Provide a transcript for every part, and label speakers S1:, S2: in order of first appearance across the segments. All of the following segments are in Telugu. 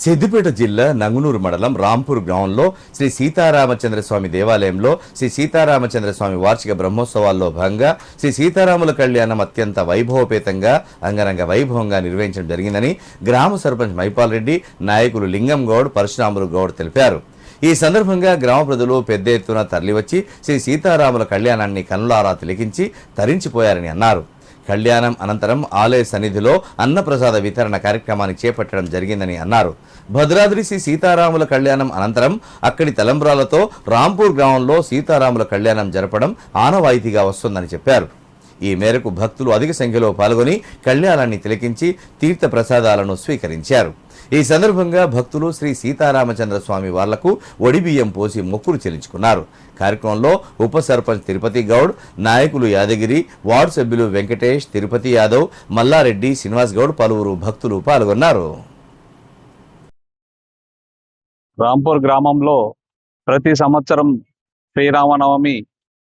S1: సిద్దిపేట జిల్లా నంగునూరు మండలం రాంపూర్ గ్రామంలో శ్రీ సీతారామచంద్ర స్వామి దేవాలయంలో శ్రీ సీతారామచంద్ర స్వామి వార్షిక బ్రహ్మోత్సవాల్లో భాగంగా శ్రీ సీతారాముల కళ్యాణం అత్యంత వైభవపేతంగా అంగరంగ వైభవంగా నిర్వహించడం జరిగిందని గ్రామ సర్పంచ్ మైపాల్ రెడ్డి, నాయకులు లింగం గౌడ్, పరశురాములు గౌడ్ తెలిపారు. ఈ సందర్భంగా గ్రామ ప్రజలు పెద్ద ఎత్తున తరలివచ్చి శ్రీ సీతారాముల కళ్యాణాన్ని కనులారా తిలకించి తరించిపోయారని అన్నారు. కళ్యాణం అనంతరం ఆలయ సన్నిధిలో అన్నప్రసాద వితరణ కార్యక్రమాన్ని చేపట్టడం జరిగిందని అన్నారు. భద్రాద్రి శ్రీ సీతారాముల కళ్యాణం అనంతరం అక్కడి తలంబ్రాలతో రాంపూర్ గ్రామంలో సీతారాముల కళ్యాణం జరపడం ఆనవాయితీగా వస్తుందని చెప్పారు. ఈ మేరకు భక్తులు అధిక సంఖ్యలో పాల్గొని కళ్యాణాన్ని తిలకించి తీర్థ ప్రసాదాలను స్వీకరించారు. ఈ సందర్భంగా భక్తులు శ్రీ సీతారామచంద్ర స్వామి వార్లకు ఒడిబియ్యం పోసి మొక్కులు చెల్లించుకున్నారు. కార్యక్రమంలో ఉప సర్పంచ్ తిరుపతి గౌడ్, నాయకులు యాదగిరి, వార్డు సభ్యులు వెంకటేష్, తిరుపతి యాదవ్, మల్లారెడ్డి, శ్రీనివాస్ గౌడ్, పలువురు భక్తులు పాల్గొన్నారు.
S2: రాంపూర్ గ్రామంలో ప్రతి సంవత్సరం శ్రీరామనవమి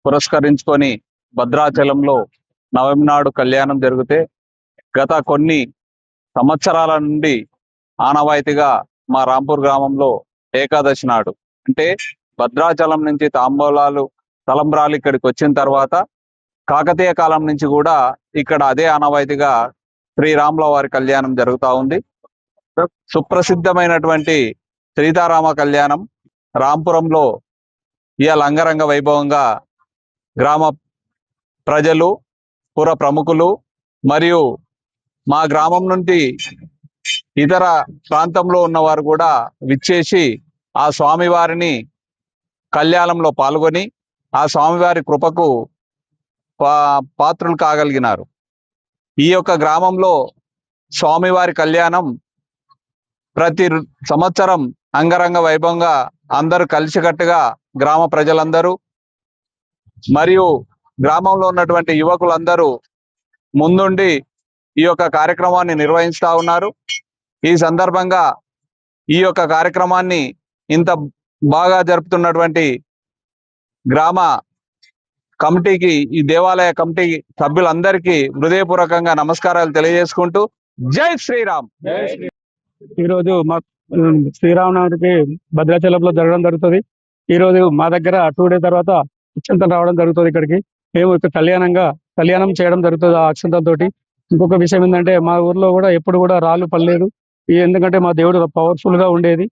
S2: పురస్కరించుకొని భద్రాచలంలో నవమి నాడు కళ్యాణం జరిగితే గత కొన్ని సంవత్సరాల నుండి ఆనవాయితీగా మా రాంపూర్ గ్రామంలో ఏకాదశి నాడు అంటే భద్రాచలం నుంచి తలంబ్రాలు ఇక్కడికి వచ్చిన తర్వాత కాకతీయ కాలం నుంచి కూడా ఇక్కడ అదే ఆనవాయితీగా శ్రీరాముల వారి కళ్యాణం జరుగుతూ ఉంది. సుప్రసిద్ధమైనటువంటి సీతారామ కళ్యాణం రాంపురంలో ఇవాళ అంగరంగ వైభవంగా గ్రామ ప్రజలు, పుర ప్రముఖులు మరియు మా గ్రామం నుండి ఇతర ప్రాంతంలో ఉన్నవారు కూడా విచ్చేసి ఆ స్వామివారిని కళ్యాణంలో పాల్గొని ఆ స్వామివారి కృపకు పాత్రులు కాగలిగినారు. ఈ యొక్క గ్రామంలో స్వామివారి కళ్యాణం ప్రతి సంవత్సరం అంగరంగ వైభవంగా అందరూ కలిసికట్టుగా గ్రామ ప్రజలందరూ మరియు గ్రామంలో ఉన్నటువంటి యువకులందరూ ముందుండి ఈ యొక్క కార్యక్రమాన్ని నిర్వహిస్తూ ఉన్నారు. ఈ సందర్భంగా ఈ యొక్క కార్యక్రమాన్ని ఇంత బాగా జరుపుతున్నటువంటి గ్రామ కమిటీకి, ఈ దేవాలయ కమిటీ సభ్యులందరికీ హృదయపూర్వకంగా నమస్కారాలు తెలియజేసుకుంటూ జై శ్రీరామ్.
S3: ఈరోజు మా శ్రీరామనవమికి భద్రాచలంలో జరగడం జరుగుతుంది. ఈరోజు మా దగ్గర 2 days తర్వాత అక్షంతలు రావడం జరుగుతుంది. ఇక్కడికి మేము ఇక్కడ కళ్యాణం చేయడం జరుగుతుంది ఆ అక్షంతలతోటి. ఇంకొక విషయం ఏంటంటే మా ఊర్లో కూడా ఎప్పుడు కూడా రాళ్ళు పడలేదు. ఎందుకంటే మా దేవుడు పవర్ఫుల్ గా ఉండేది.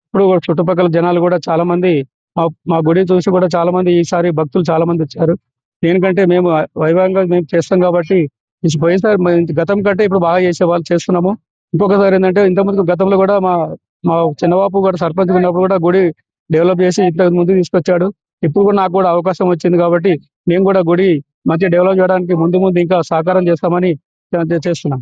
S3: ఇప్పుడు చుట్టుపక్కల జనాలు కూడా చాలా మంది మా గుడి చూసి కూడా చాలా మంది ఈసారి భక్తులు చాలా మంది వచ్చారు. దేనికంటే మేము వైభవంగా మేము చేస్తాం కాబట్టి పోయినసారి గతం కంటే ఇప్పుడు బాగా చేసే వాళ్ళు చేస్తున్నాము. ఇంకొకసారి ఏంటంటే ఇంతకుముందు గతంలో కూడా మా చిన్నబాబు కూడా సర్పంచ్ ఉన్నప్పుడు కూడా గుడి డెవలప్ చేసి ఇంతకు ముందు తీసుకొచ్చాడు. ఇప్పుడు కూడా నాకు కూడా అవకాశం వచ్చింది కాబట్టి మేము కూడా గుడి మంచిగా డెవలప్ చేయడానికి ముందు ఇంకా సహకారం చేస్తామని చేస్తున్నాం.